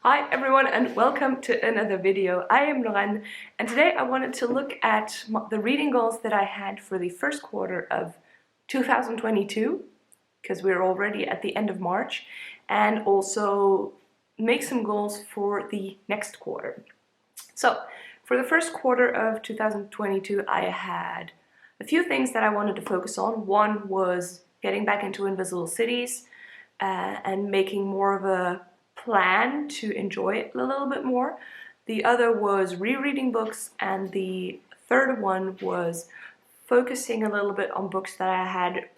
Hi everyone and welcome to another video. I am Lorraine and today I wanted to look at the reading goals that I had for the first quarter of 2022 because we're already at the end of March, and also make some goals for the next quarter. So for the first quarter of 2022 I had a few things that I wanted to focus on. One was getting back into Invisible Cities and making more of a plan to enjoy it a little bit more. The other was rereading books, and the third one was focusing a little bit on books that I had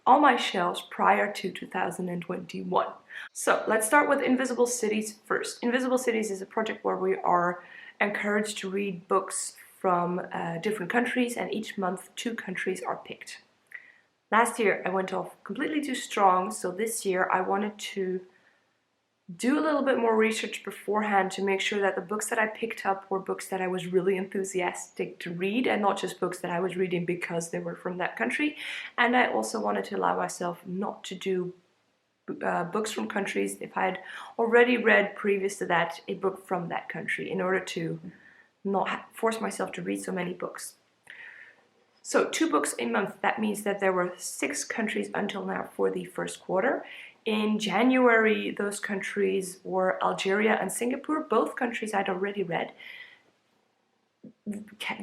on my shelves prior to 2021. So let's start with Invisible Cities first. Invisible Cities is a project where we are encouraged to read books from different countries, and each month 2 countries are picked. Last year I went off completely too strong, so this year I wanted to do a little bit more research beforehand to make sure that the books that I picked up were books that I was really enthusiastic to read, and not just books that I was reading because they were from that country. And I also wanted to allow myself not to do books from countries if I had already read previous to that a book from that country, in order to not force myself to read so many books. So 2 books a month, that means that there were 6 countries until now for the first quarter. In January, those countries were Algeria and Singapore, both countries I'd already read.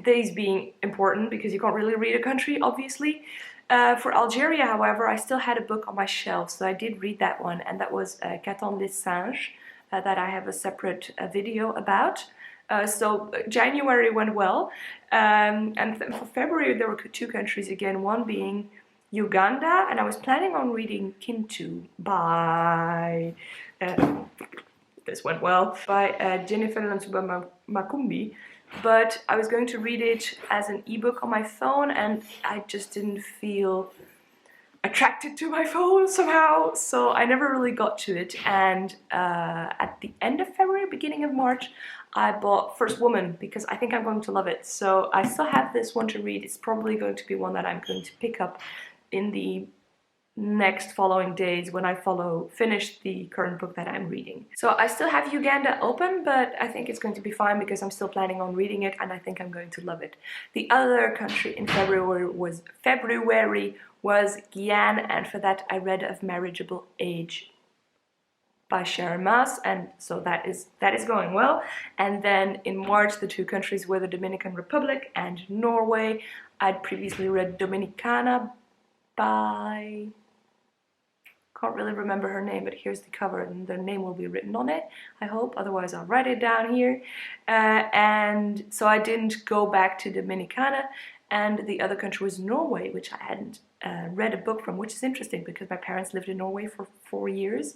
These being important because you can't really read a country, obviously. For Algeria, however, I still had a book on my shelf, so I did read that one, and that was Qu'attendent les singes, that I have a separate video about. So January went well, and for February there were 2 countries again, one being Uganda, and I was planning on reading Kintu by, this went well, by Jennifer Lansuba Makumbi, but I was going to read it as an ebook on my phone, and I just didn't feel attracted to my phone somehow, so I never really got to it. And at the end of February, beginning of March, I bought First Woman because I think I'm going to love it. So I still have this one to read. It's probably going to be one that I'm going to pick up in the next following days when I finish the current book that I'm reading. So I still have Uganda open, but I think it's going to be fine because I'm still planning on reading it, and I think I'm going to love it. The other country in February was Guyana, and for that I read Of Marriageable Age by Sharon Maas, and so that is going well. And then in March the 2 countries were the Dominican Republic and Norway. I'd previously read Dominicana by, can't really remember her name, but here's the cover and the name will be written on it, I hope, otherwise I'll write it down here. And so I didn't go back to Dominicana, and the other country was Norway, which I hadn't read a book from, which is interesting because my parents lived in Norway for 4 years.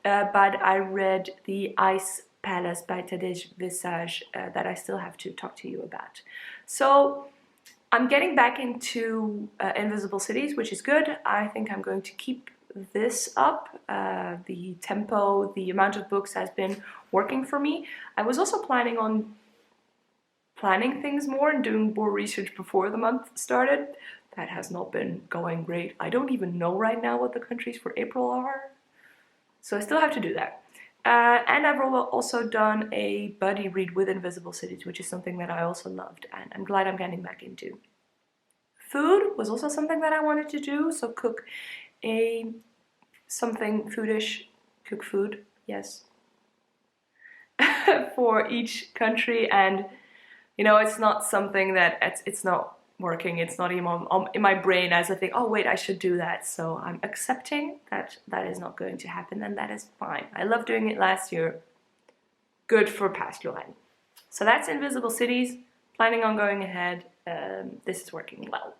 But I read The Ice Palace by Tadej Visage that I still have to talk to you about. So I'm getting back into Invisible Cities, which is good. I think I'm going to keep this up. The tempo, the amount of books has been working for me. I was also planning on planning things more and doing more research before the month started. That has not been going great. I don't even know right now what the countries for April are, so I still have to do that. And I've also done a buddy read with Invisible Cities, which is something that I also loved, and I'm glad I'm getting back into. Food was also something that I wanted to do, so cook something foodish, cook food, yes, for each country. And you know, it's not something that it's not working, it's not even in my brain as I think, oh wait, I should do that. So I'm accepting that that is not going to happen, and that is fine. I loved doing it last year. Good for past Lorraine. So that's Invisible Cities. Planning on going ahead. This is working well.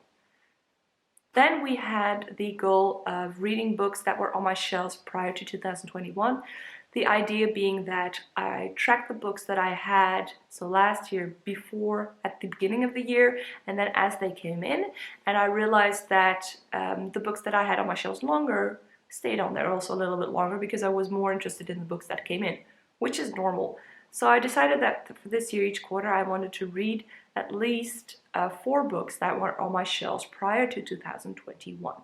Then we had the goal of reading books that were on my shelves prior to 2021. The idea being that I tracked the books that I had, so last year, before, at the beginning of the year, and then as they came in, and I realized that the books that I had on my shelves longer stayed on there also a little bit longer because I was more interested in the books that came in, which is normal. So I decided that for this year, each quarter, I wanted to read at least 4 books that were on my shelves prior to 2021.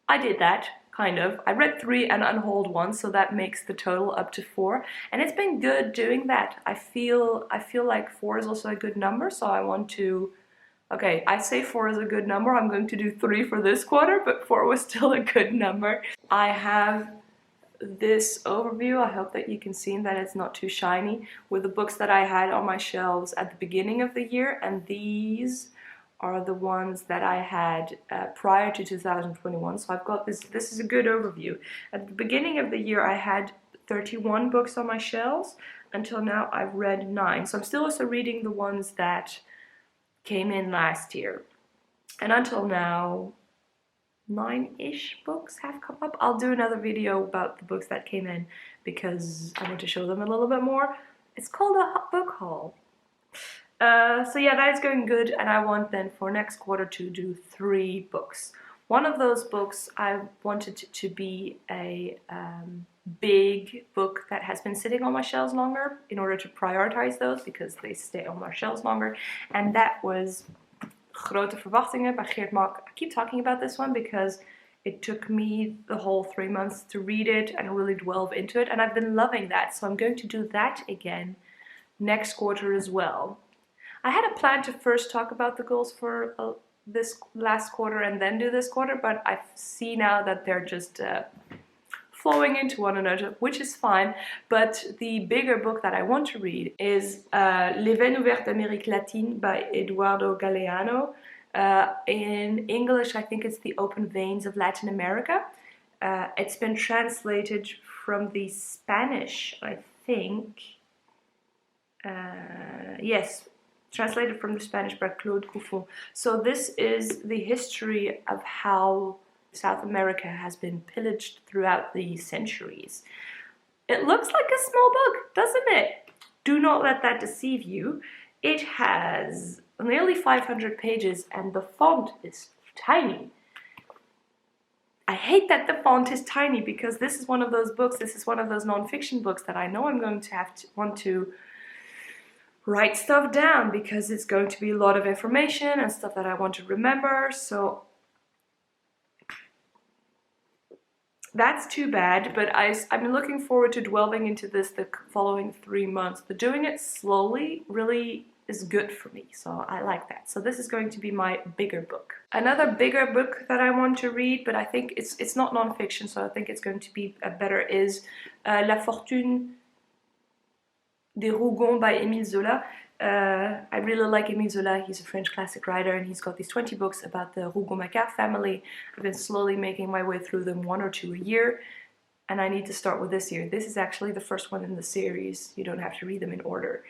I did that, kind of. I read 3 and unhauled 1, so that makes the total up to 4, and it's been good doing that. I feel like 4 is also a good number, so I want to. Okay, I say 4 is a good number. I'm going to do 3 for this quarter, but 4 was still a good number. I have this overview. I hope that you can see that it's not too shiny, with the books that I had on my shelves at the beginning of the year, and these are the ones that I had prior to 2021. So I've got this is a good overview. At the beginning of the year I had 31 books on my shelves. Until now I've read 9. So I'm still also reading the ones that came in last year. And until now, 9-ish books have come up. I'll do another video about the books that came in because I want to show them a little bit more. It's called a book haul. So yeah, that is going good, and I want then for next quarter to do 3 books. One of those books I wanted to be a big book that has been sitting on my shelves longer in order to prioritize those because they stay on my shelves longer, and that was Grote Verwachtingen by Geert Mak. I keep talking about this one because it took me the whole 3 months to read it and really delve into it, and I've been loving that, so I'm going to do that again next quarter as well. I had a plan to first talk about the goals for this last quarter and then do this quarter, but I see now that they're just flowing into one another, which is fine. But the bigger book that I want to read is Les Veines Ouvertes d'Amérique Latine by Eduardo Galeano. In English, I think it's The Open Veins of Latin America. It's been translated from the Spanish, I think. Yes, translated from the Spanish by Claude Couffon. So this is the history of how South America has been pillaged throughout the centuries. It looks like a small book, doesn't it? Do not let that deceive you. It has nearly 500 pages and the font is tiny. I hate that the font is tiny because this is one of those books, this is one of those non-fiction books that I know I'm going to want to write stuff down because it's going to be a lot of information and stuff that I want to remember, so that's too bad. But I've been looking forward to delving into this the following 3 months, but doing it slowly really is good for me, so I like that. So this is going to be my bigger book. Another bigger book that I want to read, but I think it's not non-fiction, so I think it's going to be better, is La Fortune des Rougon by Émile Zola. I really like Émile Zola. He's a French classic writer and he's got these 20 books about the Rougon-Macquart family. I've been slowly making my way through them, 1 or 2 a year, and I need to start with this year. This is actually the first one in the series. You don't have to read them in order.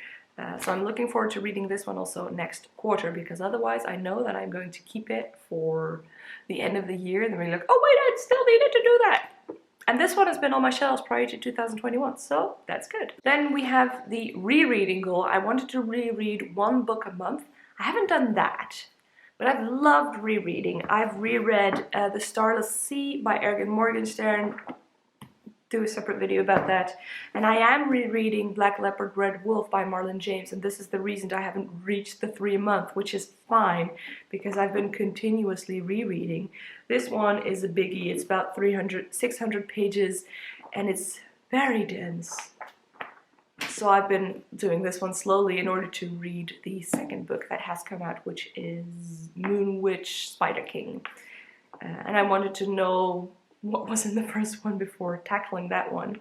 So I'm looking forward to reading this one also next quarter, because otherwise I know that I'm going to keep it for the end of the year and then we're like, oh wait, I still needed to do that. And this one has been on my shelves prior to 2021, so that's good. Then we have the rereading goal. I wanted to reread 1 book a month. I haven't done that, but I've loved rereading. I've reread The Starless Sea by Ergen Morgenstern. Do a separate video about that. And I am rereading Black Leopard Red Wolf by Marlon James, and this is the reason I haven't reached the 3 a month, which is fine because I've been continuously rereading. This one is a biggie. It's about 600 pages and it's very dense. So I've been doing this one slowly in order to read the second book that has come out, which is Moon Witch Spider King. And I wanted to know what was in the first one before tackling that one.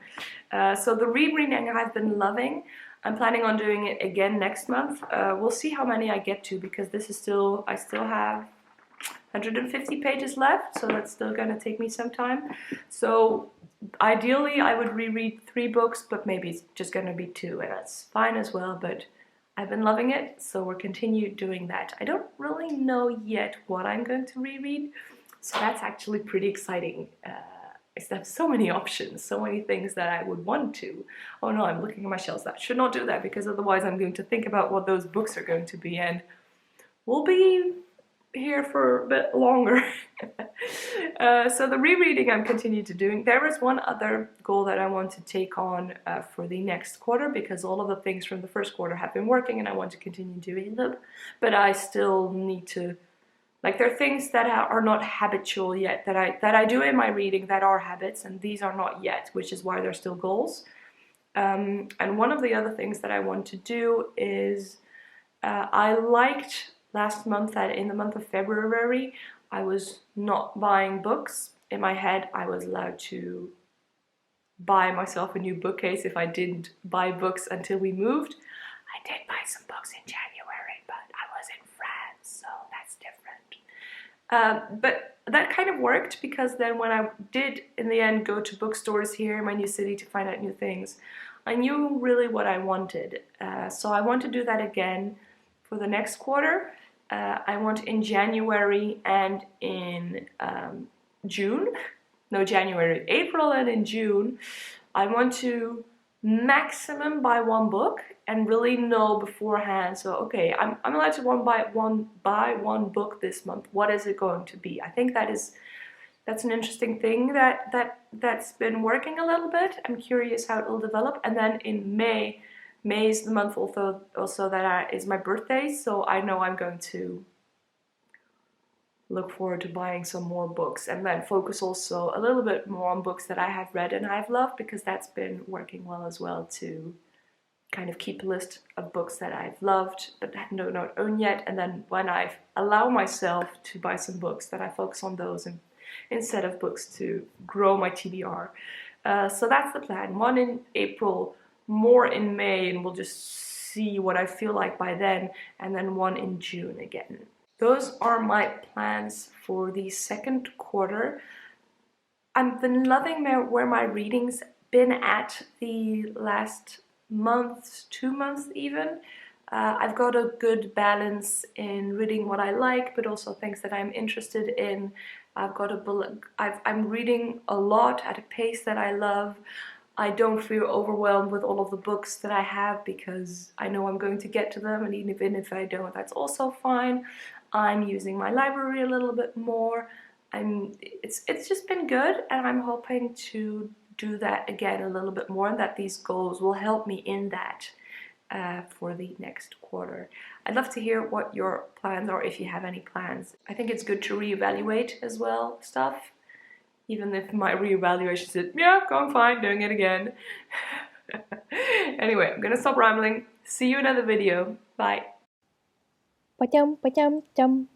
So the rereading I've been loving. I'm planning on doing it again next month. We'll see how many I get to, because this is I still have 150 pages left, so that's still gonna take me some time. So ideally I would reread 3 books, but maybe it's just gonna be 2, and that's fine as well, but I've been loving it, so we'll continue doing that. I don't really know yet what I'm going to reread, so that's actually pretty exciting. I have so many options, so many things that I would want to. Oh no, I'm looking at my shelves. I should not do that, because otherwise I'm going to think about what those books are going to be, and we'll be here for a bit longer. So the rereading I'm continuing to doing. There is one other goal that I want to take on for the next quarter, because all of the things from the first quarter have been working and I want to continue doing them, but I still need to Like there are things that are not habitual yet that I do in my reading that are habits, and these are not yet, which is why they're still goals. And one of the other things that I want to do is I liked last month that in the month of February I was not buying books. In my head I was allowed to buy myself a new bookcase if I didn't buy books until we moved. I did buy some books in January, but I was in France, so that's different. But that kind of worked because then when I did in the end go to bookstores here in my new city to find out new things, I knew really what I wanted. So I want to do that again for the next quarter. I want in January and in June. No, January, April and in June, I want to maximum buy one book and really know beforehand. So okay, I'm allowed to buy one book this month. What is it going to be? I think that's an interesting thing that's been working a little bit. I'm curious how it will develop. And then in May is the month also that is my birthday, so I know I'm going to look forward to buying some more books and then focus also a little bit more on books that I have read and I've loved, because that's been working well as well, to kind of keep a list of books that I've loved but do not own yet, and then when I allow myself to buy some books that I focus on those and instead of books to grow my TBR. So that's the plan. One in April, more in May, and we'll just see what I feel like by then, and then one in June again. Those are my plans for the second quarter. I've been loving where my reading's been at the last month, 2 months even. I've got a good balance in reading what I like, but also things that I'm interested in. I'm reading a lot at a pace that I love. I don't feel overwhelmed with all of the books that I have because I know I'm going to get to them, and even if I don't, that's also fine. I'm using my library a little bit more. It's just been good, and I'm hoping to do that again a little bit more, and that these goals will help me in that for the next quarter. I'd love to hear what your plans are, if you have any plans. I think it's good to reevaluate as well stuff, even if my reevaluation said, yeah, I'm fine doing it again. Anyway, I'm gonna stop rambling. See you in another video. Bye. Ba-chum, ba-chum, chum.